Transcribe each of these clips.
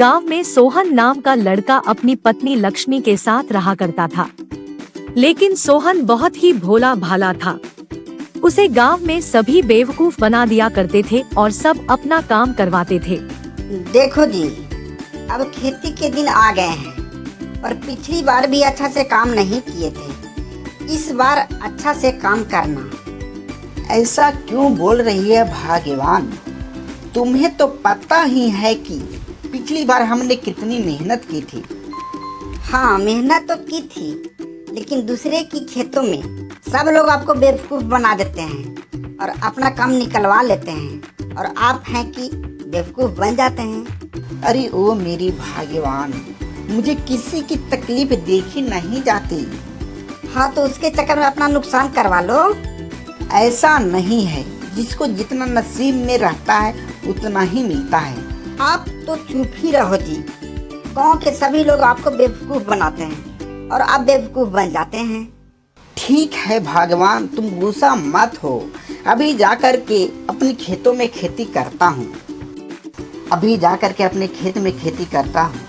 गांव में सोहन नाम का लड़का अपनी पत्नी लक्ष्मी के साथ रहा करता था। लेकिन सोहन बहुत ही भोला भाला था। उसे गांव में सभी बेवकूफ बना दिया करते थे और सब अपना काम करवाते थे। देखो जी, अब खेती के दिन आ गए हैं और पिछली बार भी अच्छा से काम नहीं किए थे। इस बार अच्छा से काम करना। ऐसा क्यों बोल रही है भाग्यवान? तुम्हें तो पता ही है कि पिछली बार हमने कितनी मेहनत की थी। हाँ, मेहनत तो की थी, लेकिन दूसरे की खेतों में सब लोग आपको बेवकूफ़ बना देते हैं और अपना काम निकलवा लेते हैं और आप हैं कि बेवकूफ़ बन जाते हैं। अरे ओ मेरी भाग्यवान, मुझे किसी की तकलीफ देखी नहीं जाती। हाँ, तो उसके चक्कर में अपना नुकसान करवा लो। ऐसा नहीं है, जिसको जितना नसीब में रहता है उतना ही मिलता है। आप तो चुप ही रहो जी। गाँव के सभी लोग आपको बेवकूफ़ बनाते हैं और आप बेवकूफ़ बन जाते हैं। ठीक है भगवान, तुम गुस्सा मत हो। अभी जाकर के अपने खेतों में खेती करता हूँ। अभी जाकर के अपने खेत में खेती करता हूँ,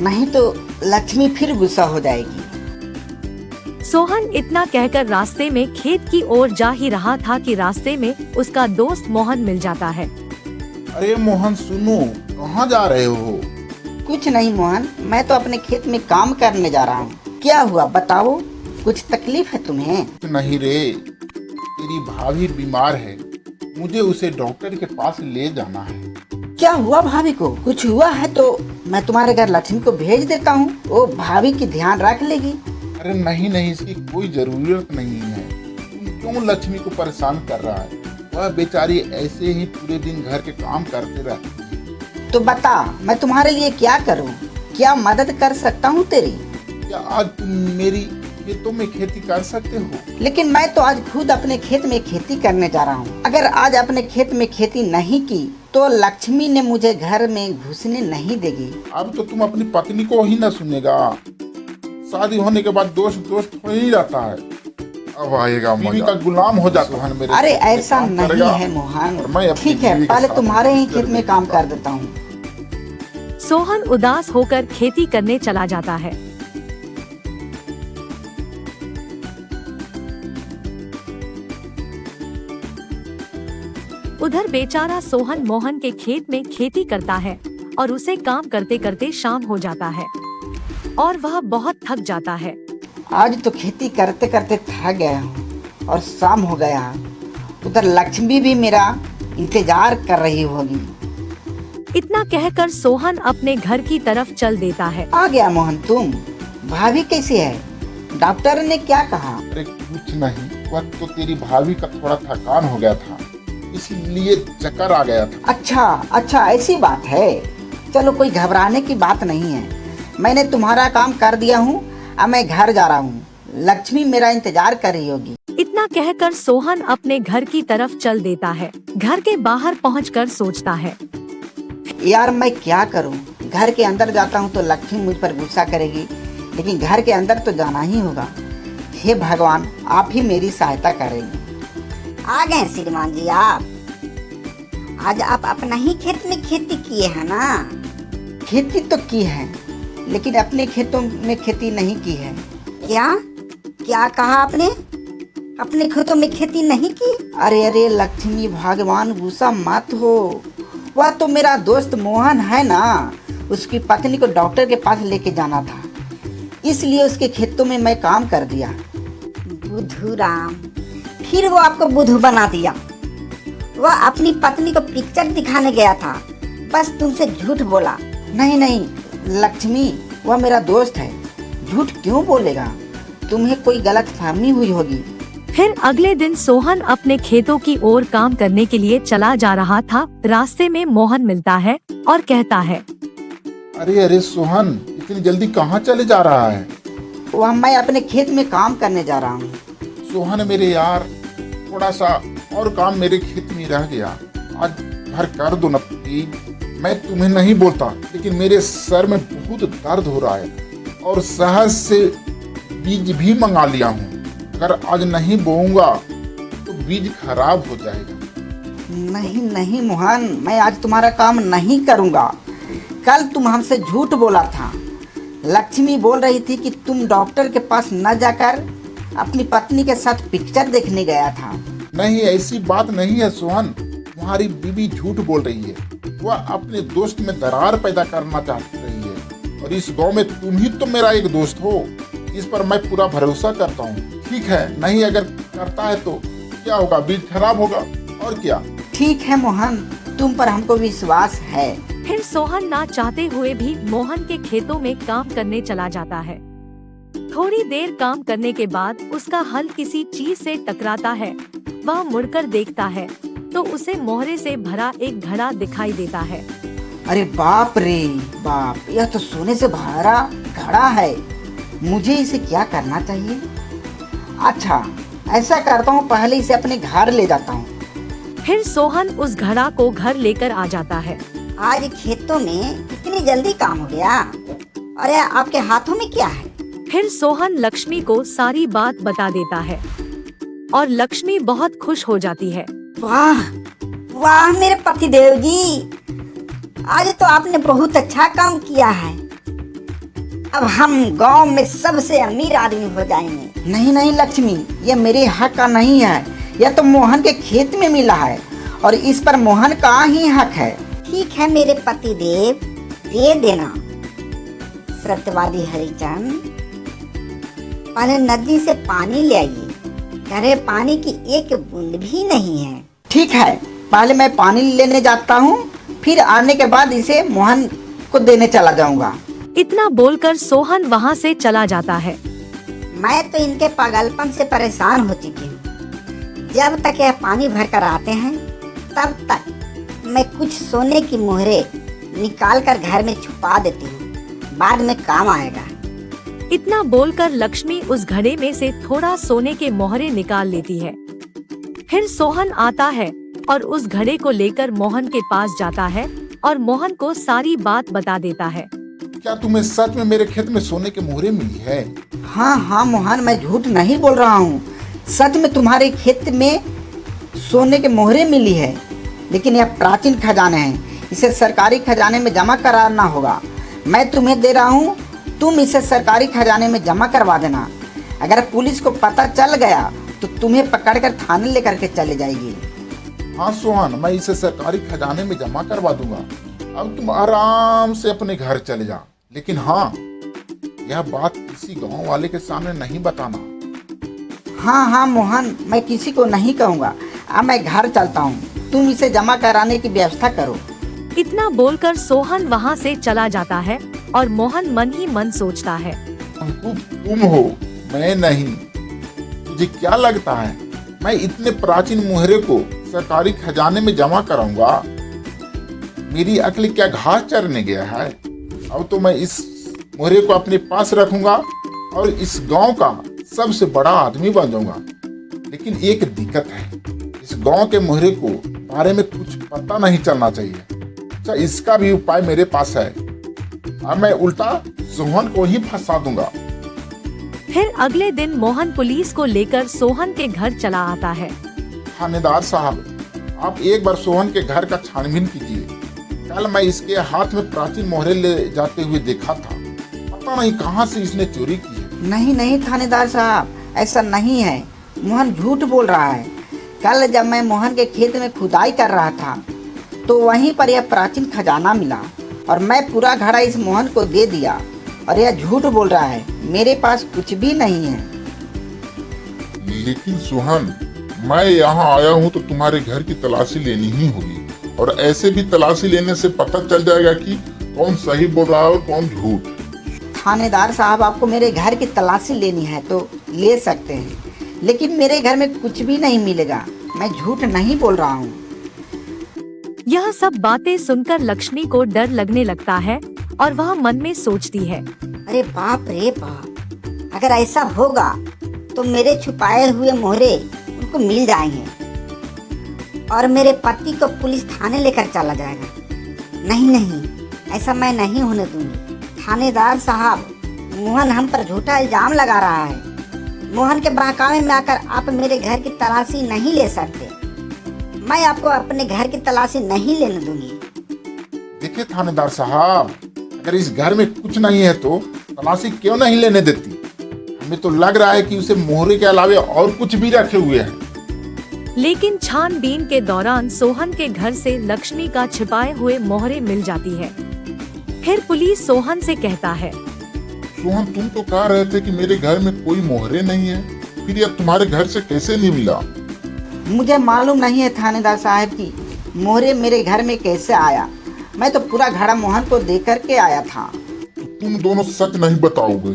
नहीं तो लक्ष्मी फिर गुस्सा हो जाएगी। सोहन इतना कहकर रास्ते में खेत की ओर जा ही रहा था कि रास्ते में उसका दोस्त मोहन मिल जाता है। अरे मोहन सुनो, कहाँ जा रहे हो? कुछ नहीं मोहन, मैं तो अपने खेत में काम करने जा रहा हूँ। क्या हुआ बताओ, कुछ तकलीफ है तुम्हें? नहीं रे, तेरी भाभी बीमार है, मुझे उसे डॉक्टर के पास ले जाना है। क्या हुआ भाभी को? कुछ हुआ है तो मैं तुम्हारे घर लक्ष्मी को भेज देता हूँ, वो भाभी की ध्यान रख लेगी। अरे नहीं नहीं, इसकी कोई जरूरत नहीं है। तुम क्यों लक्ष्मी को परेशान कर रहा है? वह बेचारी ऐसे ही पूरे दिन घर के काम करते रहती है। तो बता, मैं तुम्हारे लिए क्या करूँ? क्या मदद कर सकता हूँ तेरी? क्या आज तुम मेरी खेतों में खेती कर सकते हो? लेकिन मैं तो आज खुद अपने खेत में खेती करने जा रहा हूँ। अगर आज अपने खेत में खेती नहीं की तो लक्ष्मी ने मुझे घर में घुसने नहीं देगी। अब तो तुम अपनी पत्नी को ही न सुनेगा। शादी होने के बाद दोस्त दोस्त हो ही जाता है। अब आएगा मजा। का गुलाम हो जाता है मेरे। अरे ऐसा नहीं है मोहन, ठीक है, पहले तुम्हारे ही खेत में काम कर देता हूँ। सोहन उदास होकर खेती करने चला जाता है। उधर बेचारा सोहन मोहन के खेत में खेती करता है और उसे काम करते करते शाम हो जाता है और वह बहुत थक जाता है। आज तो खेती करते करते थक गया हूँ और शाम हो गया। उधर लक्ष्मी भी मेरा इंतजार कर रही होगी। इतना कहकर सोहन अपने घर की तरफ चल देता है। आ गया मोहन, तुम? भाभी कैसी है? डॉक्टर ने क्या कहा? अरे कुछ नहीं, वह तो तेरी भाभी का थोड़ा थकान हो गया था, इसलिए चक्कर आ गया था। अच्छा, ऐसी बात है। चलो, कोई घबराने की बात नहीं है। मैंने तुम्हारा काम कर दिया हूँ, अब मैं घर जा रहा हूँ। लक्ष्मी मेरा इंतजार कर रही होगी। इतना कहकर सोहन अपने घर की तरफ चल देता है। घर के बाहर पहुंचकर सोचता है, यार मैं क्या करूँ? घर के अंदर जाता हूँ तो लक्ष्मी मुझ पर गुस्सा करेगी, लेकिन घर के अंदर तो जाना ही होगा। हे भगवान, आप ही मेरी सहायता करेंगे। आ गए श्रीमान जी आप। आज आप अपना ही खेत में खेती किए हैं ना? खेती तो की है, लेकिन अपने खेतों में खेती नहीं की है। क्या कहा आपने? अपने खेतों में खेती नहीं की? अरे लक्ष्मी भगवान, गुस्सा मत हो। वह तो मेरा दोस्त मोहन है ना, उसकी पत्नी को डॉक्टर के पास लेके जाना था, इसलिए उसके खेतों में मैं काम कर दिया। बुद्धू राम, फिर वो आपको बुद्धू बना दिया। वह अपनी पत्नी को पिक्चर दिखाने गया था, बस तुमसे झूठ बोला। नहीं लक्ष्मी, वह मेरा दोस्त है, झूठ क्यों बोलेगा? तुम्हें कोई गलतफहमी हुई होगी। फिर अगले दिन सोहन अपने खेतों की ओर काम करने के लिए चला जा रहा था। रास्ते में मोहन मिलता है और कहता है, अरे सोहन, इतनी जल्दी कहाँ चले जा रहा है? वह मैं अपने खेत में काम करने जा रहा हूँ। सोहन मेरे यार, थोड़ा सा और काम मेरे खेत में रह गया, आज घर कर दो ना प्लीज। मैं तुम्हें नहीं बोलता, लेकिन मेरे सर में बहुत दर्द हो रहा है और शहर से बीज भी मंगा लिया हूँ। अगर आज नहीं बोऊंगा तो बीज खराब हो जाएगा। नहीं मोहन, मैं आज तुम्हारा काम नहीं करूँगा। कल तुम हमसे झूठ बोला था। लक्ष्मी बोल रही थी कि तुम डॉक्टर के पास न जाकर अपनी पत्नी के साथ पिक्चर देखने गया था। नहीं, ऐसी बात नहीं है सोहन, तुम्हारी बीवी झूठ बोल रही है। वह अपने दोस्त में दरार पैदा करना चाहती रही है, और इस गांव में तुम ही तो मेरा एक दोस्त हो। इस पर मैं पूरा भरोसा करता हूँ। ठीक है, नहीं अगर करता है तो क्या होगा, बीज खराब होगा और क्या। ठीक है मोहन, तुम पर हमको विश्वास है। फिर सोहन ना चाहते हुए भी मोहन के खेतों में काम करने चला जाता है। थोड़ी देर काम करने के बाद उसका हल किसी चीज से टकराता है। वह मुड़कर देखता है तो उसे मोहरे से भरा एक घड़ा दिखाई देता है। अरे बाप रे बाप, यह तो सोने से भरा घड़ा है। मुझे इसे क्या करना चाहिए? अच्छा, ऐसा करता हूँ, पहले इसे अपने घर ले जाता हूँ। फिर सोहन उस घड़ा को घर लेकर आ जाता है। आज खेतों में इतनी जल्दी काम हो गया। अरे आपके हाथों में क्या है? फिर सोहन लक्ष्मी को सारी बात बता देता है और लक्ष्मी बहुत खुश हो जाती है। वाह वाह मेरे पतिदेव जी, आज तो आपने बहुत अच्छा काम किया है। अब हम गांव में सबसे अमीर आदमी हो जाएंगे। नहीं नहीं लक्ष्मी, यह मेरे हक का नहीं है। यह तो मोहन के खेत में मिला है और इस पर मोहन का ही हक है। ठीक है मेरे पतिदेव, दे देना। सत्यवादी हरिचंद, पहले नदी से पानी ले आइए। घरे पानी की एक बूंद भी नहीं है। ठीक है, पहले मैं पानी लेने जाता हूँ, फिर आने के बाद इसे मोहन को देने चला जाऊंगा। इतना बोलकर सोहन वहाँ से चला जाता है। मैं तो इनके पागलपन से परेशान हो चुकी हूँ। जब तक यह पानी भर कर आते हैं तब तक मैं कुछ सोने की मोहरे निकाल कर घर में छुपा देती हूँ, बाद में काम आएगा। इतना बोलकर लक्ष्मी उस घड़े में से थोड़ा सोने के मोहरे निकाल लेती है। फिर सोहन आता है और उस घड़े को लेकर मोहन के पास जाता है और मोहन को सारी बात बता देता है। क्या तुम्हें सच में मेरे खेत में सोने के मोहरे मिली है? हाँ हाँ मोहन, मैं झूठ नहीं बोल रहा हूँ। सच में तुम्हारे खेत में सोने के मोहरे मिली है, लेकिन यह प्राचीन खजाने हैं। इसे सरकारी खजाने में जमा कराना होगा। मैं तुम्हें दे रहा हूँ, तुम इसे सरकारी खजाने में जमा करवा देना। अगर पुलिस को पता चल गया तो तुम्हें पकड़कर थाने लेकर के चले जाएगी। हाँ सोहन, मैं इसे सरकारी खजाने में जमा करवा दूंगा। अब तुम आराम से अपने घर चले जा। लेकिन हाँ, यह बात किसी गांव वाले के सामने नहीं बताना। हाँ हाँ मोहन, मैं किसी को नहीं कहूँगा। अब मैं घर चलता हूँ, तुम इसे जमा कराने की व्यवस्था करो। इतना बोलकर सोहन वहाँ से चला जाता है और मोहन मन ही मन सोचता है, तुम हो, मैं नहीं। तुझे क्या लगता है मैं इतने प्राचीन मोहरे को सरकारी खजाने में जमा कराऊंगा? मेरी अक्ल क्या घास चरने गया है? अब तो मैं इस मोहरे को अपने पास रखूंगा और इस गांव का सबसे बड़ा आदमी बन जाऊंगा। लेकिन एक दिक्कत है, इस गांव के मोहरे को बारे में कुछ पता नहीं चलना चाहिए। अच्छा, इसका भी उपाय मेरे पास है। अब मैं उल्टा सोहन को ही फंसा दूंगा। फिर अगले दिन मोहन पुलिस को लेकर सोहन के घर चला आता है। थानेदार साहब, आप एक बार सोहन के घर का छानबीन कीजिए। कल मैं इसके हाथ में प्राचीन मोहरे ले जाते हुए देखा था। पता नहीं कहां से इसने चोरी की है। नहीं नहीं थानेदार साहब, ऐसा नहीं है। मोहन झूठ बोल रहा है। कल जब मैं मोहन के खेत में खुदाई कर रहा था तो वहीं पर यह प्राचीन खजाना मिला और मैं पूरा घड़ा इस मोहन को दे दिया, और यह झूठ बोल रहा है। मेरे पास कुछ भी नहीं है। लेकिन सोहन, मैं यहाँ आया हूँ तो तुम्हारे घर की तलाशी लेनी ही होगी, और ऐसे भी तलाशी लेने से पता चल जाएगा कि कौन सही बोल रहा है और कौन झूठ। थानेदार साहब, आपको मेरे घर की तलाशी लेनी है तो ले सकते हैं, लेकिन मेरे घर में कुछ भी नहीं मिलेगा। मैं झूठ नहीं बोल रहा हूँ। यह सब बातें सुनकर लक्ष्मी को डर लगने लगता है और वह मन में सोचती है, अरे बाप रे बाप, अगर ऐसा होगा तो मेरे छुपाए हुए मोहरे उनको मिल जाएंगे और मेरे पति को पुलिस थाने लेकर चला जाएगा। नहीं नहीं, ऐसा मैं नहीं होने दूंगी। थानेदार साहब, मोहन हम पर झूठा इल्जाम लगा रहा है। मोहन के बहकावे में आकर आप मेरे घर की तलाशी नहीं ले सकते। मैं आपको अपने घर की तलाशी नहीं लेने दूंगी। देखिए थानेदार साहब, अगर इस घर में कुछ नहीं है तो तलाशी क्यों नहीं लेने देती? हमें तो लग रहा है कि उसे मोहरे के अलावे और कुछ भी रखे हुए हैं। लेकिन छानबीन के दौरान सोहन के घर से लक्ष्मी का छिपाए हुए मोहरे मिल जाती है। फिर पुलिस सोहन से कहता है, सोहन, तुम तो कह रहे थे कि मेरे घर में कोई मोहरे नहीं है, फिर यह तुम्हारे घर से कैसे नहीं मिला? मुझे मालूम नहीं है थानेदार साहब की मोहरे मेरे घर में कैसे आया। मैं तो पूरा घड़ा मोहन को दे करके आया था। तो तुम दोनों सच नहीं बताओगे?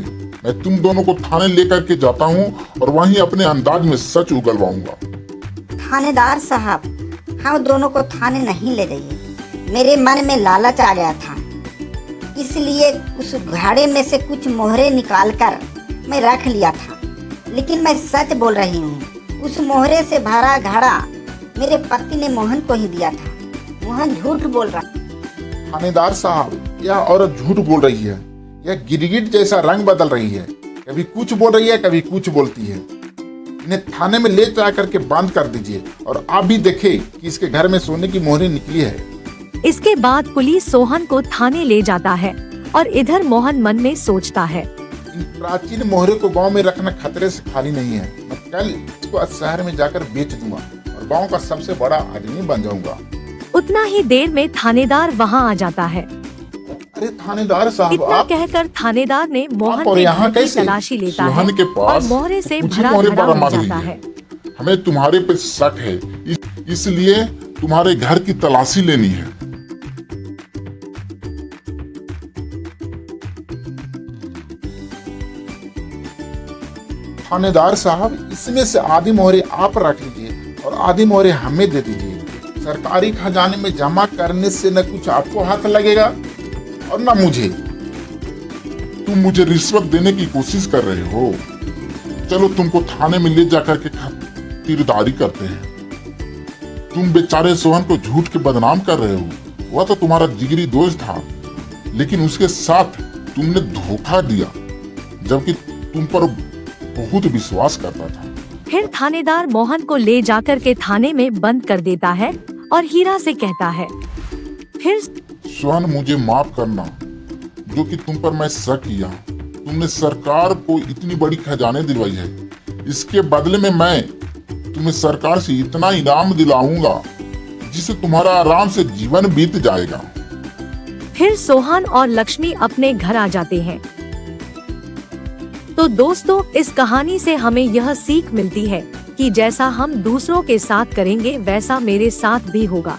मैं तुम दोनों को थाने लेकर के जाता हूँ और वहीं अपने अंदाज में सच उगलवाऊंगा। थानेदार साहब, हम दोनों को थाने नहीं ले जाइए। मेरे मन में लालच आ गया था, इसलिए उस घड़े में से कुछ मोहरे निकालकर मैं रख लिया था। लेकिन मैं सच बोल रही हूँ, उस मोहरे से भरा घड़ा मेरे पति ने मोहन को ही दिया था। मोहन झूठ बोल रहा। थानेदार साहब, यह औरत झूठ बोल रही है। यह गिरगिट जैसा रंग बदल रही है, कभी कुछ बोल रही है, कभी कुछ बोलती है। इन्हें थाने में ले जा करके बंद कर दीजिए और आप भी देखें कि इसके घर में सोने की मोहरे निकली है। इसके बाद पुलिस सोहन को थाने ले जाता है और इधर मोहन मन में सोचता है, इन प्राचीन मोहरे को गांव में रखना खतरे से खाली नहीं है। मैं कल इसको शहर में जाकर बेच दूंगा और गांव का सबसे बड़ा आदमी बन जाऊंगा। उतना ही देर में थानेदार वहां आ जाता है। अरे थानेदार साहब, इतना आप कहकर थानेदार ने मोहन और के यहाँ घर की कैसे? तलाशी लेता है सोहन के और पास मोहरे से कुछ भरा मोहरे घड़ा बरामद मिल हुई जाता है। है। हमें तुम्हारे पे शक है, इसलिए तुम्हारे घर की तलाशी लेनी है। थानेदार साहब, इसमें से आधी मोहरे आप रख लीजिए और आधी मोहरे हमें दे दीजिए। सरकारी खजाने में जमा करने से न कुछ आपको हाथ लगेगा और न मुझे। तुम मुझे रिश्वत देने की कोशिश कर रहे हो। चलो तुमको थाने में ले जाकर के खातिरदारी करते हैं। तुम बेचारे सोहन को झूठ के बदनाम कर रहे हो। वह तो तुम्हारा जिगरी दोस्त था, लेकिन उसके साथ तुमने धोखा दिया, जबकि तुम पर बहुत विश्वास करता था। फिर थानेदार मोहन को ले जाकर के थाने में बंद कर देता है और हीरा से कहता है, फिर सोहन, मुझे माफ करना जो कि तुम पर मैं शक किया। तुमने सरकार को इतनी बड़ी खजाने दिलवाई है, इसके बदले में मैं तुम्हें सरकार से इतना इनाम दिलाऊंगा जिससे तुम्हारा आराम से जीवन बीत जाएगा। फिर सोहन और लक्ष्मी अपने घर आ जाते हैं। तो दोस्तों, इस कहानी से हमें यह सीख मिलती है कि जैसा हम दूसरों के साथ करेंगे वैसा मेरे साथ भी होगा।